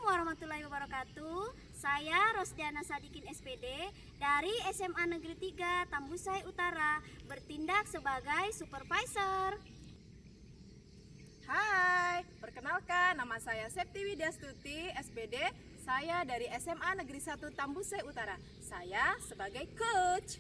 warahmatullahi wabarakatuh. Saya Rosdiana Sadikin SPD dari SMA Negeri 3 Tambusai Utara bertindak sebagai supervisor. Hai, perkenalkan nama saya Septi Widyastuti SPD. Saya dari SMA Negeri 1 Tambusai Utara. Saya sebagai coach.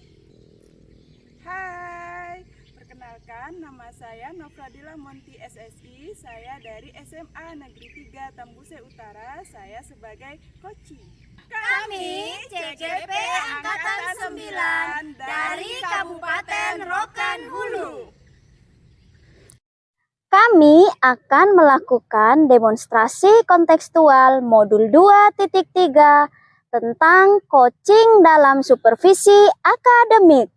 Hai, perkenalkan nama saya Nofradila Monti SSI. Saya dari SMA Negeri 3 Tambusai Utara. Saya sebagai coaching. Kami CJP Angkatan 9 dari Kabupaten Rokan Hulu. Kami akan melakukan demonstrasi kontekstual modul 2.3 tentang coaching dalam supervisi akademik.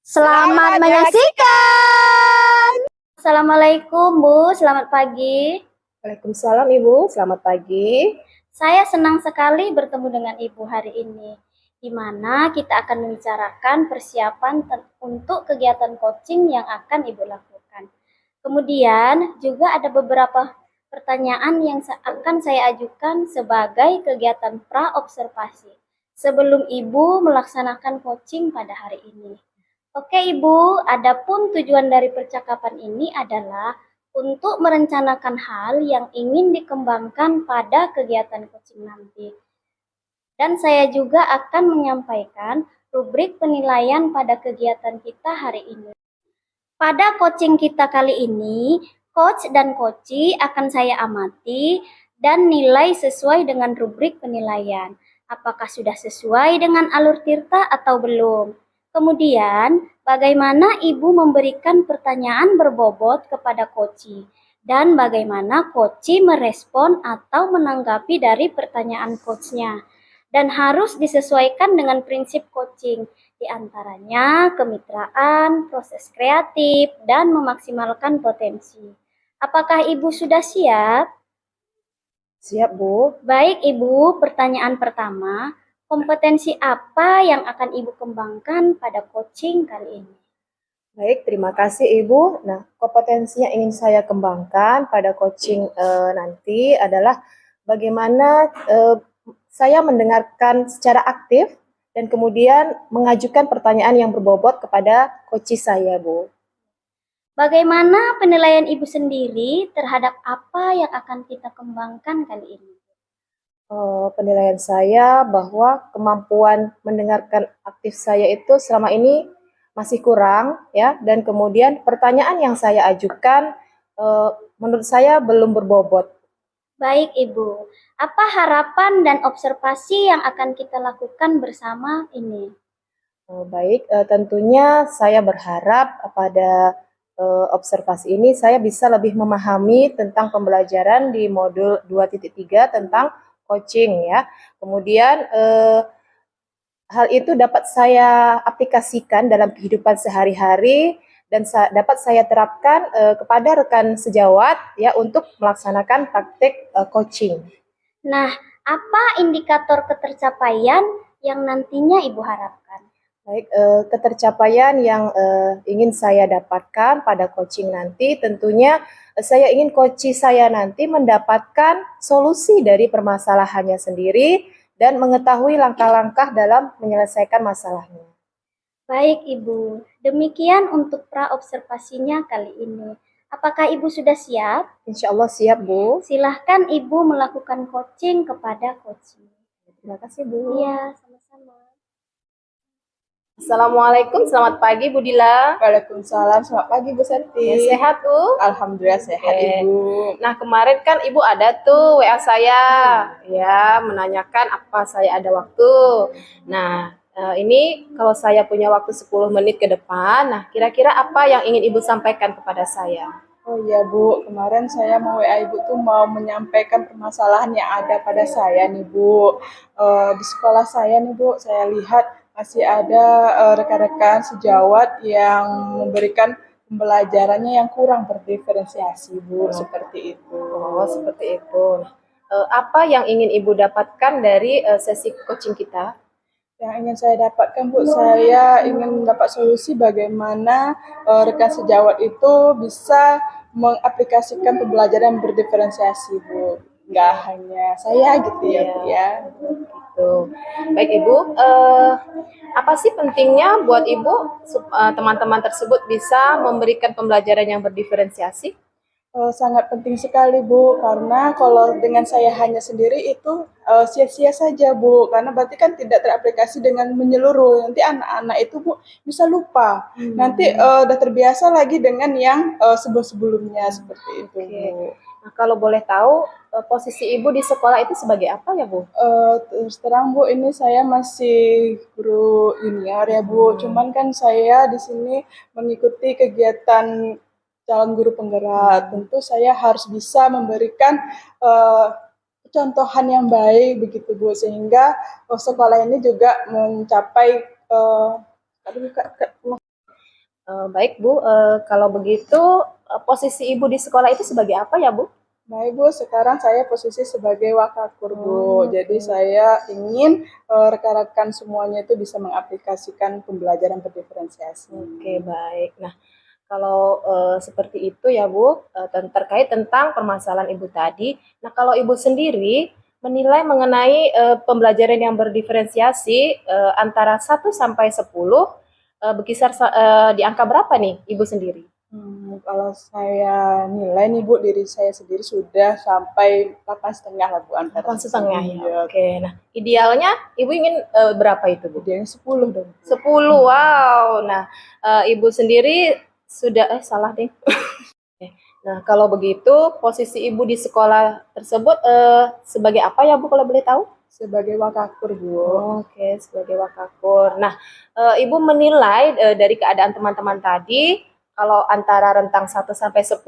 Selamat menyaksikan. Assalamualaikum Bu, selamat pagi. Waalaikumsalam Ibu, selamat pagi. Saya senang sekali bertemu dengan Ibu hari ini, di mana kita akan membicarakan persiapan untuk kegiatan coaching yang akan Ibu lakukan. Kemudian juga ada beberapa pertanyaan yang akan saya ajukan sebagai kegiatan pra-observasi sebelum Ibu melaksanakan coaching pada hari ini. Oke Ibu, adapun tujuan dari percakapan ini adalah untuk merencanakan hal yang ingin dikembangkan pada kegiatan coaching nanti. Dan saya juga akan menyampaikan rubrik penilaian pada kegiatan kita hari ini. Pada coaching kita kali ini, coach dan coachee akan saya amati dan nilai sesuai dengan rubrik penilaian. Apakah sudah sesuai dengan alur tirta atau belum? Kemudian, bagaimana Ibu memberikan pertanyaan berbobot kepada coachee dan bagaimana coachee merespon atau menanggapi dari pertanyaan coachnya. Dan harus disesuaikan dengan prinsip coaching, di antaranya kemitraan, proses kreatif, dan memaksimalkan potensi. Apakah Ibu sudah siap? Siap Bu. Baik Ibu, pertanyaan pertama. Kompetensi apa yang akan Ibu kembangkan pada coaching kali ini? Baik, terima kasih Ibu. Nah, kompetensi yang ingin saya kembangkan pada coaching nanti adalah bagaimana saya mendengarkan secara aktif dan kemudian mengajukan pertanyaan yang berbobot kepada coachee saya, Bu. Bagaimana penilaian Ibu sendiri terhadap apa yang akan kita kembangkan kali ini? Penilaian saya bahwa kemampuan mendengarkan aktif saya itu selama ini masih kurang, ya, dan kemudian pertanyaan yang saya ajukan menurut saya belum berbobot. Baik Ibu, apa harapan dan observasi yang akan kita lakukan bersama ini? Baik, tentunya saya berharap pada observasi ini saya bisa lebih memahami tentang pembelajaran di modul 2.3 tentang coaching, ya. Kemudian hal itu dapat saya aplikasikan dalam kehidupan sehari-hari dan dapat saya terapkan kepada rekan sejawat, ya, untuk melaksanakan praktik coaching. Nah, apa indikator ketercapaian yang nantinya Ibu harapkan? Baik, ketercapaian yang ingin saya dapatkan pada coaching nanti tentunya saya ingin coachee saya nanti mendapatkan solusi dari permasalahannya sendiri dan mengetahui langkah-langkah dalam menyelesaikan masalahnya. Baik Ibu, demikian untuk pra-observasinya kali ini. Apakah Ibu sudah siap? Insya Allah siap, Bu. Silahkan Ibu melakukan coaching kepada coachee. Terima kasih, Bu. Iya, sama-sama. Assalamualaikum, selamat pagi Bu Dila. Waalaikumsalam, selamat pagi Bu Santi. Ya, sehat Bu? Alhamdulillah sehat Ibu. Nah, kemarin kan Ibu ada tuh WA saya, ya, menanyakan apa saya ada waktu. Nah, ini kalau saya punya waktu 10 menit ke depan, nah kira-kira apa yang ingin Ibu sampaikan kepada saya? Oh iya Bu, kemarin saya mau WA Ibu tuh mau menyampaikan permasalahan yang ada pada saya nih Bu. Di sekolah saya nih Bu, saya lihat masih ada rekan-rekan sejawat yang memberikan pembelajarannya yang kurang berdiferensiasi Bu, seperti itu. Oh, seperti itu. Apa yang ingin Ibu dapatkan dari sesi coaching kita? Yang ingin saya dapatkan Bu, saya ingin mendapat solusi bagaimana rekan sejawat itu bisa mengaplikasikan pembelajaran berdiferensiasi Bu. nggak hanya saya gitu ya Bu ya. Gitu. Baik Ibu, apa sih pentingnya buat Ibu teman-teman tersebut bisa memberikan pembelajaran yang berdiferensiasi? Sangat penting sekali Bu, karena kalau dengan saya hanya sendiri itu sia-sia saja Bu, karena berarti kan tidak teraplikasi dengan menyeluruh. Nanti anak-anak itu Bu bisa lupa. Nanti udah terbiasa lagi dengan yang sebelum-sebelumnya seperti itu Oke. Bu. Nah, kalau boleh tahu posisi Ibu di sekolah itu sebagai apa ya Bu? Terus terang Bu, ini saya masih guru junior ya Bu. Cuman kan saya di sini mengikuti kegiatan calon guru penggerak. Tentu saya harus bisa memberikan contohan yang baik begitu Bu, sehingga sekolah ini juga mencapai Baik Bu, kalau begitu posisi Ibu di sekolah itu sebagai apa ya Bu? baik Bu, sekarang saya posisi sebagai wakakur Bu. Jadi saya ingin rekan-rekan semuanya itu bisa mengaplikasikan pembelajaran berdiferensiasi. Oke, baik. Nah, kalau seperti itu ya Bu, terkait tentang permasalahan Ibu tadi. Nah, kalau Ibu sendiri menilai mengenai pembelajaran yang berdiferensiasi antara 1 sampai 10, berkisar di angka berapa nih Ibu sendiri? Kalau saya nilai nih Bu, diri saya sendiri sudah sampai 8,5 lah Bu, antara 8,5 ya. Iya. Oke. Nah, idealnya Ibu ingin berapa itu Bu? Dia yang 10 dong. 10. Wow. Nah, Ibu sendiri sudah salah deh. Nah, kalau begitu posisi Ibu di sekolah tersebut sebagai apa ya Bu kalau boleh tahu? Sebagai wakakur Bu. Oke, sebagai wakakur. Nah, Ibu menilai dari keadaan teman-teman tadi kalau antara rentang 1 sampai 10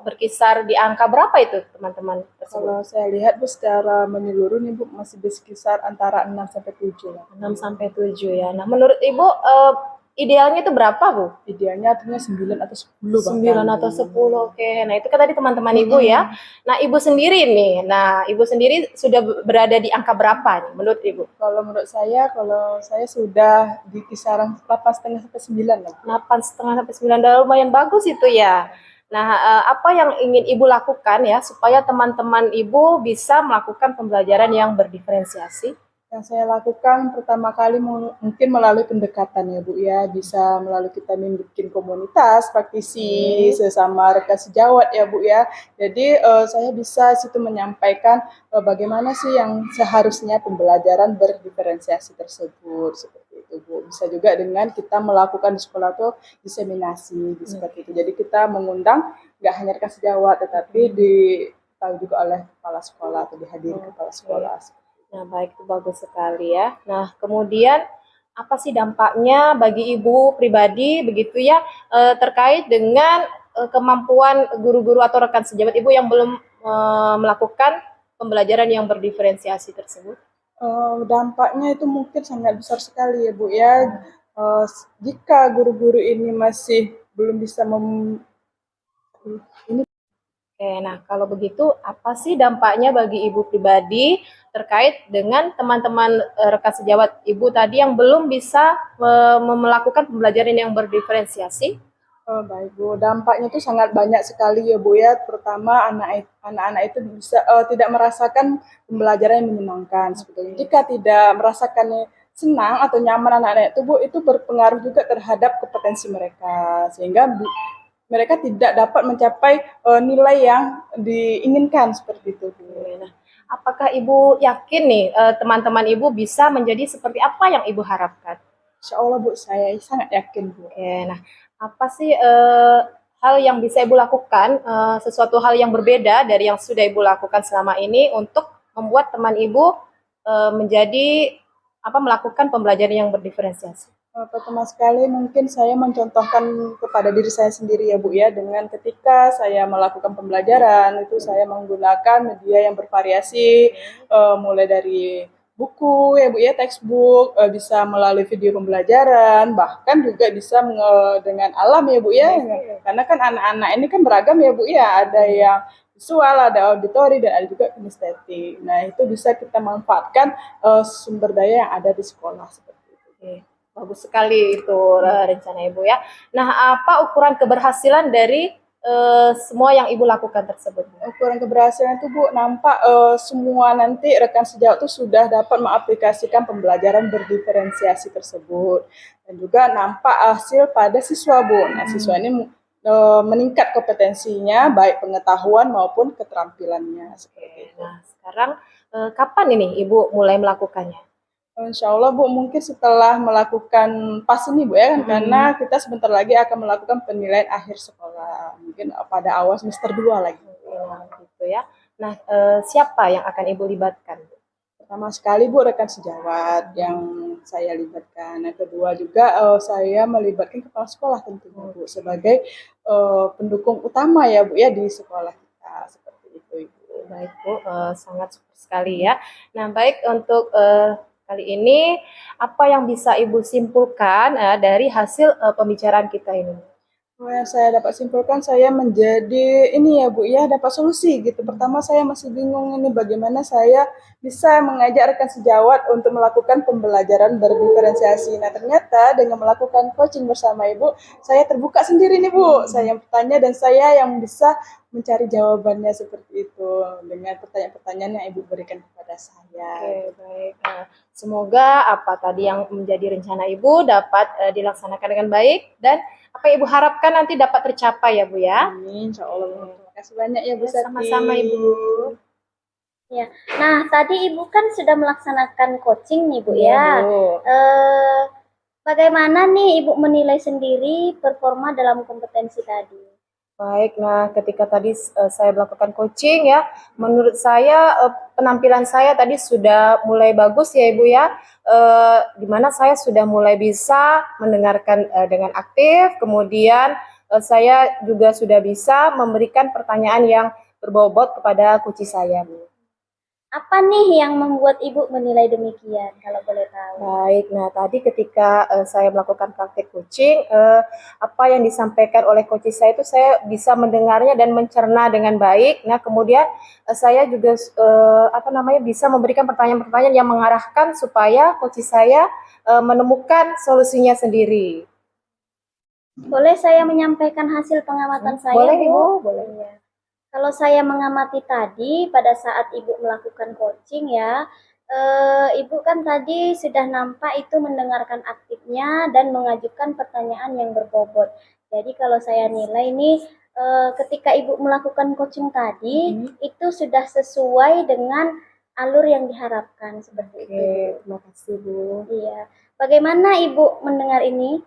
berkisar di angka berapa itu teman-teman tersebut? Kalau saya lihat Bu, secara menyeluruh nih Bu, masih berkisar antara 6 sampai 7 lah. 6 sampai 7 ya. Nah, menurut Ibu idealnya itu berapa Bu? Idealnya artinya 9 atau 10 bahkan. 9 atau 10, oke. Nah, itu kan tadi teman-teman Ibu ya. Nah, Ibu sendiri nih. Nah, Ibu sendiri sudah berada di angka berapa nih menurut Ibu? Kalau menurut saya, kalau saya sudah di kisaran 8,5 sampai 9 lah. 8,5 sampai 9, udah lumayan bagus itu ya. Nah, apa yang ingin Ibu lakukan ya supaya teman-teman Ibu bisa melakukan pembelajaran yang berdiferensiasi? Yang saya lakukan pertama kali mungkin melalui pendekatan ya Bu ya, bisa melalui kita bikin komunitas praktisi sesama rekan sejawat ya Bu ya. Jadi saya bisa situ menyampaikan bagaimana sih yang seharusnya pembelajaran berdiferensiasi tersebut seperti itu Bu. Bisa juga dengan kita melakukan di sekolah tuh diseminasi seperti itu. Jadi kita mengundang nggak hanya rekan sejawat tetapi ditahu juga oleh kepala sekolah atau dihadiri kepala sekolah. Nah, baik, itu bagus sekali ya. Nah, kemudian apa sih dampaknya bagi Ibu pribadi begitu ya terkait dengan kemampuan guru-guru atau rekan sejawat Ibu yang belum melakukan pembelajaran yang berdiferensiasi tersebut? Dampaknya itu mungkin sangat besar sekali ya Bu ya. Jika guru-guru ini masih belum bisa Oke, nah kalau begitu apa sih dampaknya bagi Ibu pribadi terkait dengan teman-teman rekan sejawat Ibu tadi yang belum bisa melakukan pembelajaran yang berdiferensiasi? Baik Bu, dampaknya itu sangat banyak sekali ya Bu ya. Pertama anak-anak itu bisa tidak merasakan pembelajaran yang menyenangkan seperti itu. Jika tidak merasakannya senang atau nyaman anak-anak itu Bu, itu berpengaruh juga terhadap kompetensi mereka sehingga mereka tidak dapat mencapai nilai yang diinginkan seperti itu Bu. Nah, apakah Ibu yakin nih teman-teman Ibu bisa menjadi seperti apa yang Ibu harapkan? Insya Allah Bu, saya sangat yakin Bu. Oke, nah apa sih hal yang bisa Ibu lakukan, sesuatu hal yang berbeda dari yang sudah Ibu lakukan selama ini untuk membuat teman Ibu menjadi melakukan pembelajaran yang berdiferensiasi? Pertama sekali mungkin saya mencontohkan kepada diri saya sendiri ya Bu ya, dengan ketika saya melakukan pembelajaran itu saya menggunakan media yang bervariasi, mulai dari buku ya Bu ya, textbook, bisa melalui video pembelajaran, bahkan juga bisa dengan alam ya Bu ya, karena kan anak-anak ini kan beragam ya Bu ya, ada yang visual, ada auditori, dan ada juga kinestetik. Nah itu bisa kita manfaatkan sumber daya yang ada di sekolah seperti itu. Oke. Bagus sekali itu rencana Ibu ya. Nah, apa ukuran keberhasilan dari semua yang Ibu lakukan tersebut? Ukuran keberhasilan itu Bu, nampak semua nanti rekan sejawat itu sudah dapat mengaplikasikan pembelajaran berdiferensiasi tersebut. Dan juga nampak hasil pada siswa Bu. Nah, siswa ini meningkat kompetensinya, baik pengetahuan maupun keterampilannya. Seperti itu. Nah, sekarang kapan ini Ibu mulai melakukannya? Insya Allah Bu, mungkin setelah melakukan PAS ini Bu ya kan, karena kita sebentar lagi akan melakukan penilaian akhir sekolah, mungkin pada awal semester 2 lagi. Gitu ya. Nah, siapa yang akan Ibu libatkan? Pertama sekali Bu, rekan sejawat yang saya libatkan. Yang kedua juga saya melibatkan kepala sekolah tentunya Bu, sebagai pendukung utama ya Bu ya di sekolah kita, seperti itu Ibu. Baik Bu, sangat super sekali ya. Nah, baik untuk kali ini apa yang bisa Ibu simpulkan dari hasil pembicaraan kita ini? Yang saya dapat simpulkan, saya menjadi ini ya Bu ya, dapat solusi gitu. Pertama saya masih bingung ini bagaimana saya bisa mengajak rekan sejawat untuk melakukan pembelajaran berdiferensiasi. Nah ternyata dengan melakukan coaching bersama Ibu, saya terbuka sendiri nih Bu. Saya yang bertanya dan saya yang bisa mencari jawabannya seperti itu dengan pertanyaan-pertanyaan yang Ibu berikan kepada saya. Oke, baik. Semoga apa tadi yang menjadi rencana Ibu dapat dilaksanakan dengan baik dan apa yang Ibu harapkan nanti dapat tercapai ya Bu ya. Amin, insya Allah. Terima kasih banyak ya Bu Sati. Sama-sama Ibu. Ya. Nah, tadi Ibu kan sudah melaksanakan coaching nih Bu Iya, ya. Bu. Bagaimana nih Ibu menilai sendiri performa dalam kompetensi tadi? Baik, nah ketika tadi saya melakukan coaching ya, menurut saya penampilan saya tadi sudah mulai bagus ya Ibu ya, di mana saya sudah mulai bisa mendengarkan dengan aktif, kemudian saya juga sudah bisa memberikan pertanyaan yang berbobot kepada coach saya Bu. Apa nih yang membuat Ibu menilai demikian kalau boleh tahu? Baik, nah tadi ketika saya melakukan praktek coaching, apa yang disampaikan oleh coach saya itu saya bisa mendengarnya dan mencerna dengan baik. Nah kemudian saya juga bisa memberikan pertanyaan-pertanyaan yang mengarahkan supaya coach saya menemukan solusinya sendiri. Boleh saya menyampaikan hasil pengamatan saya, Boleh Bu? Ibu, boleh. Iya. Kalau saya mengamati tadi pada saat Ibu melakukan coaching ya, Ibu kan tadi sudah nampak itu mendengarkan aktifnya dan mengajukan pertanyaan yang berbobot. Jadi kalau saya nilai ini ketika Ibu melakukan coaching tadi itu sudah sesuai dengan alur yang diharapkan seperti itu. Oke, terima kasih Bu. Iya. Bagaimana Ibu mendengar ini?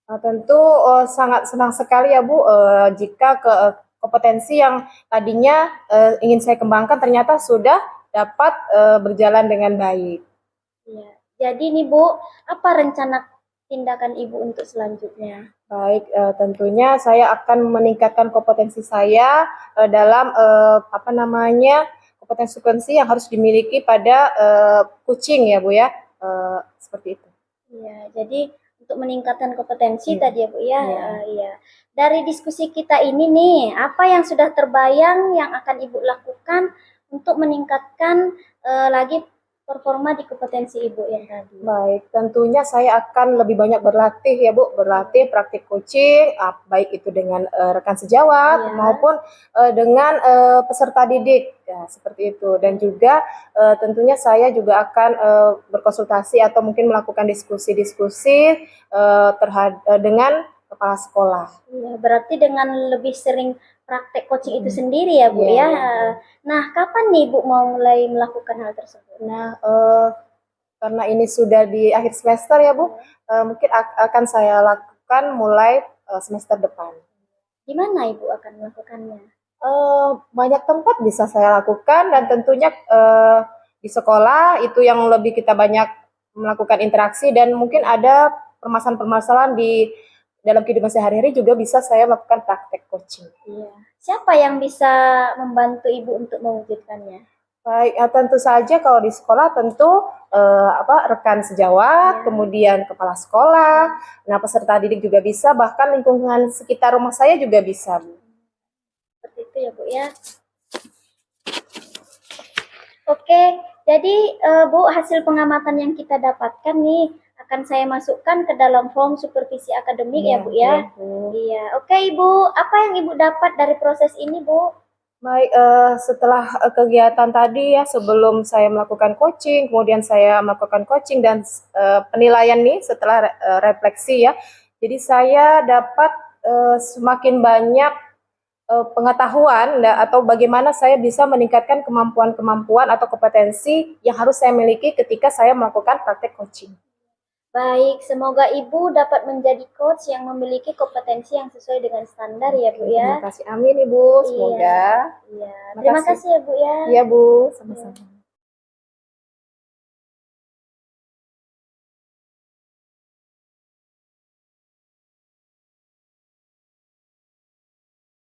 Tentu sangat senang sekali ya Bu jika kompetensi yang tadinya ingin saya kembangkan ternyata sudah dapat berjalan dengan baik. Iya. Jadi nih Bu, apa rencana tindakan Ibu untuk selanjutnya? Baik, tentunya saya akan meningkatkan kompetensi saya dalam kompetensi yang harus dimiliki pada coaching ya Bu ya, seperti itu. Iya, jadi untuk meningkatkan kompetensi Iya. tadi ya Bu ya. Iya. Iya. Dari diskusi kita ini nih, apa yang sudah terbayang yang akan Ibu lakukan untuk meningkatkan lagi performa di kompetensi Ibu yang tadi? Baik, tentunya saya akan lebih banyak berlatih ya Bu, berlatih praktik coaching, baik itu dengan rekan sejawat Iya. maupun dengan peserta didik, ya seperti itu. Dan juga tentunya saya juga akan berkonsultasi atau mungkin melakukan diskusi-diskusi dengan kepala sekolah. Iya, berarti dengan lebih sering praktek coaching itu sendiri ya Bu Iya, ya. iya. Nah, kapan nih Bu mau mulai melakukan hal tersebut? Nah, karena ini sudah di akhir semester ya Bu, mungkin akan saya lakukan mulai semester depan. Di mana Ibu akan melakukannya? Banyak tempat bisa saya lakukan dan tentunya di sekolah itu yang lebih kita banyak melakukan interaksi dan mungkin ada permasalahan-permasalahan di dalam kehidupan sehari-hari juga bisa saya lakukan praktek coaching. Iya. Siapa yang bisa membantu Ibu untuk mewujudkannya? Baik, tentu saja kalau di sekolah tentu rekan sejawat, kemudian kepala sekolah, nah peserta didik juga bisa, bahkan lingkungan sekitar rumah saya juga bisa, Bu. Seperti itu ya Bu ya. Oke, jadi Bu hasil pengamatan yang kita dapatkan nih akan saya masukkan ke dalam form supervisi akademik ya Bu ya. Iya, Bu. Iya, oke Ibu. Apa yang Ibu dapat dari proses ini Bu? Baik, setelah kegiatan tadi ya, sebelum saya melakukan coaching, kemudian saya melakukan coaching dan penilaian nih setelah refleksi ya. Jadi saya dapat semakin banyak pengetahuan atau bagaimana saya bisa meningkatkan kemampuan-kemampuan atau kompetensi yang harus saya miliki ketika saya melakukan praktek coaching. Baik, semoga Ibu dapat menjadi coach yang memiliki kompetensi yang sesuai dengan standar ya Bu ya. Terima kasih, amin Ibu, semoga. Iya. Terima kasih ya Bu ya. Iya Bu, sama-sama.